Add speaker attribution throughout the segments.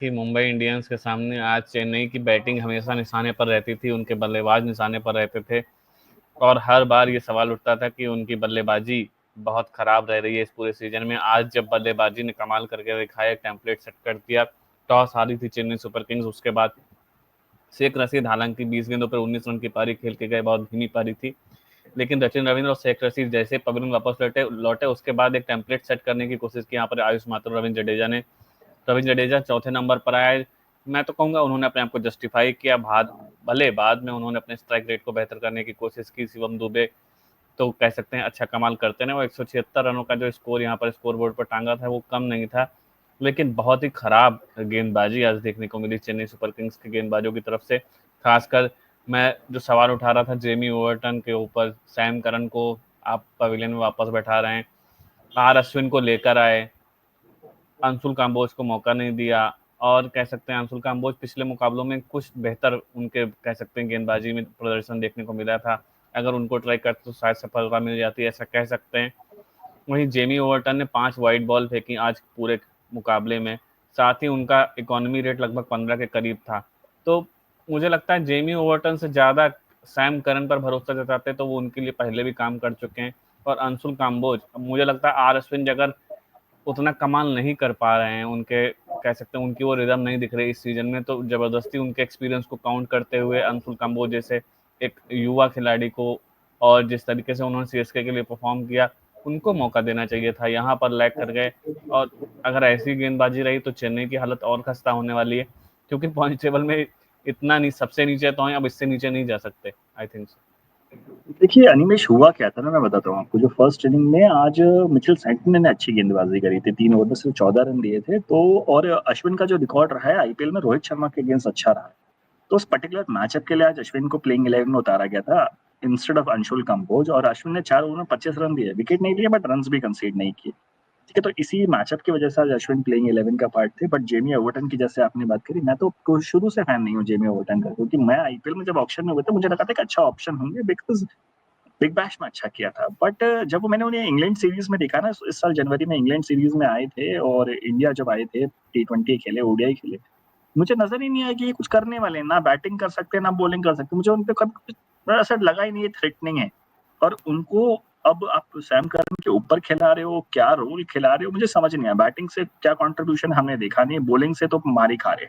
Speaker 1: कि मुंबई इंडियंस के सामने आज चेन्नई की बैटिंग हमेशा निशाने पर रहती थी, उनके बल्लेबाज निशाने पर रहते थे और हर बार ये सवाल उठता था कि उनकी बल्लेबाजी बहुत खराब रह रही है इस पूरे सीजन में। आज जब बल्लेबाजी ने कमाल करके दिखाया, टेम्पलेट सेट कर दिया, टॉस हारी थी चेन्नई सुपर किंग्स, उसके बाद शेख रशीद हालांकि 20 गेंदों पर 19 रन की पारी खेल के गए, बहुत धीमी पारी थी, लेकिन सचिन रविंद्र और शेख रशीद जैसे पवेलियन वापस लौटे उसके बाद एक टेम्पलेट सेट करने की कोशिश की यहाँ पर आयुष माथुर, रविंद्र जडेजा ने। रविंद्र जडेजा चौथे नंबर पर आए, मैं तो कहूंगा उन्होंने अपने आप को जस्टिफाई किया, भले बाद में उन्होंने अपने स्ट्राइक रेट को बेहतर करने की कोशिश की। शिवम दुबे तो कह सकते हैं अच्छा कमाल करते हैं, वो 176 रनों का जो स्कोर यहाँ पर स्कोर बोर्ड पर टांगा था वो कम नहीं था, लेकिन बहुत ही खराब गेंदबाजी आज देखने को मिली चेन्नई सुपर किंग्स के गेंदबाजों की तरफ से। खासकर मैं जो सवाल उठा रहा था जेमी ओवर्टन के ऊपर, सैम करन को आप पवेलियन में वापस बैठा रहे हैं, आर अश्विन को लेकर आए, अंशुल काम्बोज को मौका नहीं दिया, और कह सकते हैं अंशुल काम्बोज पिछले मुकाबलों में कुछ बेहतर उनके कह सकते हैं गेंदबाजी में प्रदर्शन देखने को मिला था, अगर उनको ट्राई करते तो शायद सफलता मिल जाती, ऐसा कह सकते हैं। वहीं जेमी ओवर्टन ने 5 वाइड बॉल फेंकी आज पूरे मुकाबले में, साथ ही उनका इकोनॉमी रेट लगभग 15 के करीब था। तो मुझे लगता है जेमी ओवर्टन से ज़्यादा सैम करन पर भरोसा जताते तो वो उनके लिए पहले भी काम कर चुके हैं। और अंशुल काम्बोज, मुझे लगता है आर अश्विन अगर उतना कमाल नहीं कर पा रहे हैं, उनके कह सकते हैं उनकी वो रिदम नहीं दिख रही इस सीजन में, तो ज़बरदस्ती उनके एक्सपीरियंस को काउंट करते हुए अंशुल काम्बोज जैसे एक युवा खिलाड़ी को, और जिस तरीके से उन्होंने सीएसके के लिए परफॉर्म किया, उनको मौका देना चाहिए था, यहाँ पर लैग कर गए। और अगर ऐसी गेंदबाजी रही तो चेन्नई की हालत और खस्ता होने वाली है, क्योंकि पॉइंट टेबल में इतना नहीं, सबसे नीचे तो हैं, अब इससे नीचे नहीं जा सकते आई थिंक सो।
Speaker 2: देखिए अनिमेश, हुआ क्या था ना, मैं बताता हूँ आपको। जो फर्स्ट इनिंग में आज मिचेल सैंटनर ने अच्छी गेंदबाजी करी थी, 3 ओवर में सिर्फ 14 रन दिए थे। तो और अश्विन का जो रिकॉर्ड रहा है आईपीएल में रोहित शर्मा के अगेंस्ट अच्छा रहा है। तो उस पर्टिकुलर मैचअप के लिए आज अश्विन को प्लेइंग 11 में उतारा गया था इंस्टेड ऑफ अंशुल कंबोज, और अश्विन ने 4 ओवर में 25 रन दिए, विकेट नहीं लिए बट रन भी कंसीड नहीं किए। ठीक है, तो इसी मैचअप की वजह से आज अश्विन प्लेइंग 11 का पार्ट थे। बट जेमी ओवर्टन की जैसे आपने बात करी, मैं तो शुरू से फैन नहीं हूँ जेमी ओवर्टन का, क्योंकि मैं आईपीएल में जब ऑप्शन में हुए थे मुझे लगा था कि अच्छा ऑप्शन होंगे, बिकॉज बिग बैश में अच्छा किया था। बट जब मैंने उन्हें इंग्लैंड सीरीज में देखा ना, इस साल जनवरी में इंग्लैंड सीरीज में आए थे और इंडिया जब आए थे, T20 खेले, ओडीआई खेले, मुझे नजर ही नहीं आया कि ये कुछ करने वाले हैं, ना बैटिंग कर सकते हैं ना बॉलिंग कर सकते हैं। मुझे उन पे कभी कुछ ऐसा लगा ही नहीं है थ्रेटनिंग है। और उनको अब आप सैम करन के ऊपर खिला रहे हो, क्या रोल खिला रहे हो, मुझे समझ नहीं आया। बैटिंग से क्या कंट्रीब्यूशन हमने देखा नहीं, बॉलिंग से तो मार ही खा रहे।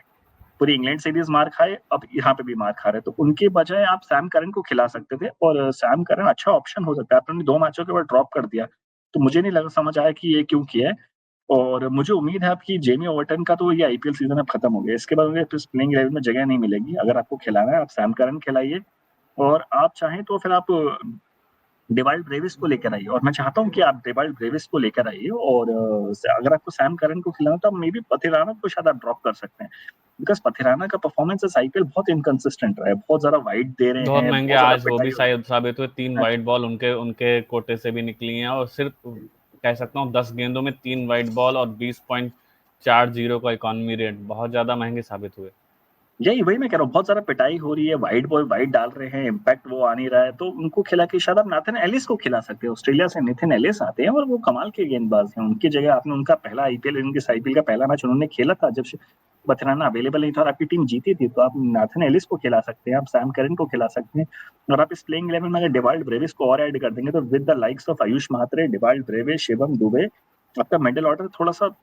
Speaker 2: पूरी इंग्लैंड सीरीज मार खाए, अब यहाँ पे भी मार खा रहे। तो उनके बजाय आप सैम करन को खिला सकते थे, और सैम करन अच्छा ऑप्शन हो सकता है। आपने 2 मैचों के बाद ड्रॉप कर दिया, तो मुझे नहीं लगा, समझ आया कि ये क्यों किया है। और मुझे उम्मीद है आपकी जेमी ओवर्टन का तो ये आईपीएल सीजन अब खत्म हो गया, इसके बाद उन्हें प्लेइंग 11 में जगह नहीं मिलेगी। अगर आपको खिलाना है आप सैम करन खिलाइए, और आप चाहें तो फिर आप डेवाल्ड ब्रेविस को लेकर आइए। और मैं चाहता हूँ कि आप डेवाल्ड ब्रेविस को लेकर आइए, और अगर आपको सैम करन को खिलाना तो आप मे बी पथिराना को शायद आप ड्रॉप कर सकते हैं, बिकॉज पथिराना का परफॉर्मेंस इस आईपीएल बहुत इनकंसिस्टेंट रहा है, बहुत ज्यादा वाइड दे रहे
Speaker 1: बहुत
Speaker 2: हैं,
Speaker 1: महंगे
Speaker 2: बहुत ज्यादा
Speaker 1: आज वो भी
Speaker 2: पिटाई हो
Speaker 1: शायद साबित हुए, 3
Speaker 2: रही
Speaker 1: वाइड बॉल उनके उनके कोटे से भी निकली हैं, और सिर्फ कह सकता हूँ 10 गेंदों में 3 वाइड बॉल और 20.40 का इकॉनमी रेट, बहुत ज्यादा महंगे साबित हुए।
Speaker 2: यही वही मैं कह रहा हूँ, बहुत सारा पिटाई हो रही है, वाइड बॉल वाइड डाल रहे हैं, इम्पैक्ट वो आ नहीं रहा है। तो उनको खिला के शायद आप नाथन एलिस को खिला सकते हैं। ऑस्ट्रेलिया से नाथन एलिस आते हैं और वो कमाल के गेंदबाज हैं। उनकी जगह आपने उनका पहला आईपीएल, इनके आईपीएल का पहला मैच उन्होंने खेला था जब बथराना अवेलेबल नहीं था और आपकी टीम जीती थी, तो आप नाथन एलिस को खिला सकते हैं, आप सैम करन को खिला सकते हैं। और आप इस प्लेइंग 11 में अगर डिवाल्ड ब्रेविस को और ऐड कर देंगे, तो with the likes of Ayush Mhatre, Dewald Brevis, Shivam Dube, आपका मिडिल ऑर्डर थोड़ा सा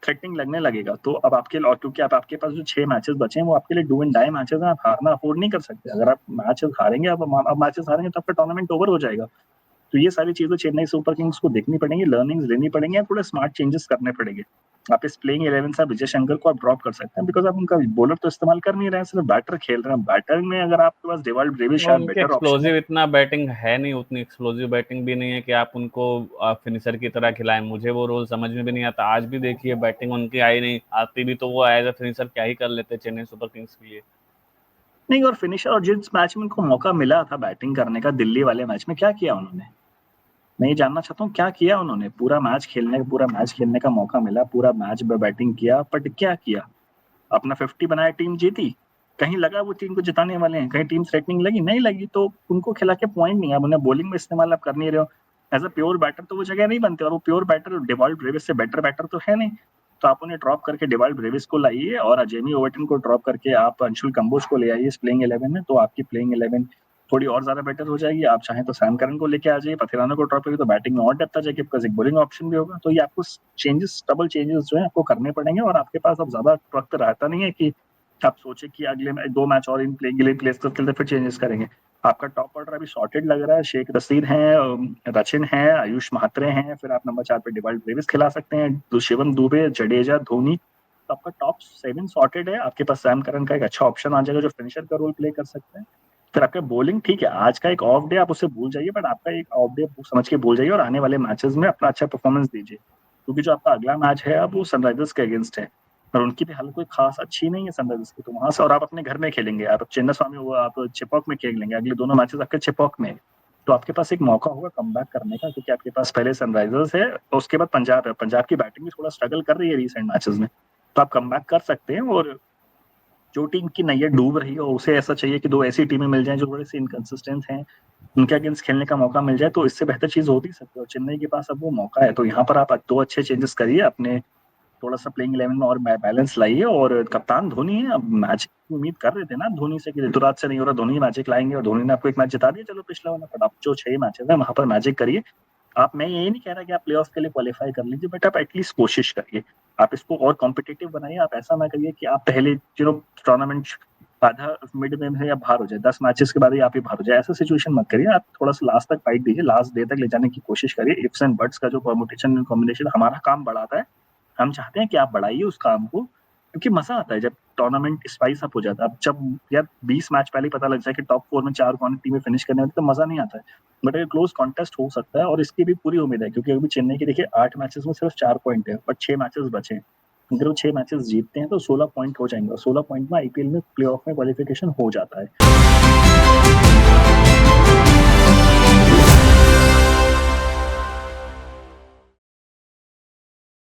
Speaker 2: थ्रेटनिंग लगने लगेगा। तो अब आपके, और क्योंकि आप आपके पास जो 6 मैचेस बचे हैं वो आपके लिए डू एंड डाई मैचेस हैं, आप हारना अफोर्ड नहीं कर सकते। अगर आप मैचेस हारेंगे, अब मैचेस हारेंगे तो आपका टूर्नामेंट ओवर हो जाएगा। तो ये सारी चीजें चेन्नई सुपर किंग्स को देखनी पड़ेंगी, लर्निंग्स लेनी पड़ेंगी, थोड़े स्मार्ट चेंजेस करने पड़ेंगे। आप इस प्लेइंग 11 से विजय शंकर को आप ड्रॉप कर सकते हैं, बिकॉज आप उनका बॉलर तो इस्तेमाल कर नहीं रहे हैं, सिर्फ बैटर खेल रहे हैं। बैटर में अगर आपके पास डेवाल्ड ब्रेविस
Speaker 1: और
Speaker 2: शायद
Speaker 1: उनके
Speaker 2: बेटर ऑप्शन है।
Speaker 1: एक्सप्लोजिव इतना बैटिंग है नहीं, उतनी एक्सप्लोजिव बैटिंग भी नहीं है कि आप उनको फिनिशर की तरह खिलाएं, मुझे वो रोल समझ में भी नहीं आता। आज भी देखिए बैटिंग उनकी आई नहीं, आती भी तो वो एज अ फिनिशर क्या ही कर लेते चेन्नई सुपर किंग्स के लिए।
Speaker 2: नहीं, और फिनिशर, और जिस मैच में उनको मौका मिला था बैटिंग करने का, दिल्ली वाले मैच में, क्या किया उन्होंने? मैं ये जानना चाहता हूँ क्या किया उन्होंने। पूरा मैच खेलने का मौका मिला, पूरा मैच बैटिंग किया, बट क्या किया? अपना 50 बनाया, टीम जीती? कहीं लगा वो टीम को जिताने वाले हैं? कहीं टीम थ्रेटनिंग लगी? नहीं लगी। तो उनको खिला के पॉइंट नहीं है। अब उन्हें बॉलिंग में इस्तेमाल आप कर नहीं रहे हो, एज अ प्योर बैटर तो वो जगह नहीं बनते, और वो प्योर बैटर डेवाल्ड ब्रेविस से बेटर बैटर तो है नहीं। तो आप उन्हें ड्रॉप करके डेवाल्ड ब्रेविस को लाइए और जेमी ओवर्टन को ड्रॉप करके आप अंशुल कंबोज को ले आइए इस प्लेइंग 11 में, तो आपकी प्लेइंग 11 थोड़ी और ज़्यादा बेटर हो जाएगी। आप चाहें तो सैम करन को लेके आ जाइए, पथिराना को ड्रॉप करिए तो बैटिंग में और डेप्थ आ जाएगी, आपका एक बॉलिंग ऑप्शन भी होगा। तो ये आपको चेंजेस, डबल चेंजेस जो है आपको करने पड़ेंगे और आपके पास अब ज़्यादा वक्त रहता नहीं है कि आप सोचे कि अगले 2 मैच और इन प्लेइंग 11 प्लेस करके फिर चेंजेस करेंगे। आपका टॉप ऑर्डर अभी सॉर्टेड लग रहा है, शेख रशीद हैं, रचिन हैं, आयुष महात्रे हैं, फिर आप नंबर 4 पे डेवाल्ड ब्रेविस खिला सकते हैं, शिवम दुबे, जडेजा, धोनी। तो आपका टॉप 7 सॉर्टेड है। आपके पास सैम करन का एक अच्छा ऑप्शन आ जाएगा जो फिनिशर का रोल प्ले कर सकते हैं। फिर आपका बॉलिंग ठीक है, आज का एक ऑफ डे आप उसे भूल जाइए, बट आपका एक ऑफ डे समझ के भूल जाइए और आने वाले मैचेस में अपना अच्छा परफॉर्मेंस दीजिए, क्योंकि जो आपका अगला मैच है अब वो सनराइजर्स के अगेंस्ट है और उनकी भी हालत कोई खास अच्छी नहीं है सनराइजर्स की। तो वहां से और आप अपने घर में खेलेंगे, आप चेन्नई स्वामी हुआ, आप चिपॉक में खेल लेंगे, अगले दोनों मैचेस आपके चिपॉक में। तो आपके पास एक मौका होगा कमबैक करने का, क्योंकि आपके पास पहले सनराइजर्स है और उसके बाद पंजाब है। पंजाब की बैटिंग भी थोड़ा स्ट्रगल कर रही है रिसेंट मैचेस में, तो आप कमबैक कर सकते हैं। और जो टीम की नैया डूब रही है उसे ऐसा चाहिए कि 2 ऐसी टीमें मिल जाएं जो थोड़ी सी इनकंसिस्टेंट हैं, उनके अगेंस्ट खेलने का मौका मिल जाए, तो इससे बेहतर चीज हो भी सकती है। और चेन्नई के पास अब वो मौका है, तो यहाँ पर आप 2 अच्छे चेंजेस करिए, अपने थोड़ा सा प्लेइंग 11 में और बैलेंस लाइए। और कप्तान धोनी है, अब मैच की उम्मीद कर रहे थे ना धोनी से कि ऋतुराज से नहीं हो रहा, धोनी मैजिक लाएंगे, और धोनी ने आपको एक मैच जिता दिया चलो पिछला वाला, बट आप जो 6 मैचेस है वहां पर मैजिक करिए। आप, मैं ये नहीं कह रहा कि आप प्लेऑफ के लिए क्वालिफाई कर लीजिए, बट आप एटलीस्ट कोशिश करिए, आप इसको और कॉम्पिटिटिव बनाइए। आप ऐसा ना करिए कि आप पहले टूर्नामेंट आधा मिड में है या बाहर हो जाए, 10 मैचेस के बाद ही आप ही बाहर हो जाए, ऐसा सिचुएशन मत करिए। आप थोड़ा सा लास्ट तक फाइट दीजिए, लास्ट डे तक ले जाने की कोशिश करिए। इफ्स एंड बट्स का जो परमुटेशन कॉम्बिनेशन हमारा काम बढ़ाता है, हम चाहते हैं कि आप बढ़ाइए उस काम को, क्योंकि मजा आता है जब टूर्नामेंट स्पाइस अप हो जाता है। अब जब यार 20 मैच पहले पता लग जाए कि टॉप 4 में 4 कौन टीमें फिनिश करने वाली, तो मजा नहीं आता है। बट अगर क्लोज कॉन्टेस्ट हो सकता है और इसकी भी पूरी उम्मीद है, क्योंकि अभी चेन्नई के देखिए 8 मैचेस में सिर्फ 4 पॉइंट है, बट 6 मैचेस बचे हैं। अगर वो 6 मैचेस जीतते हैं तो 16 पॉइंट हो जाएंगे, और 16 पॉइंट में आईपीएल में प्लेऑफ में क्वालिफिकेशन हो जाता है।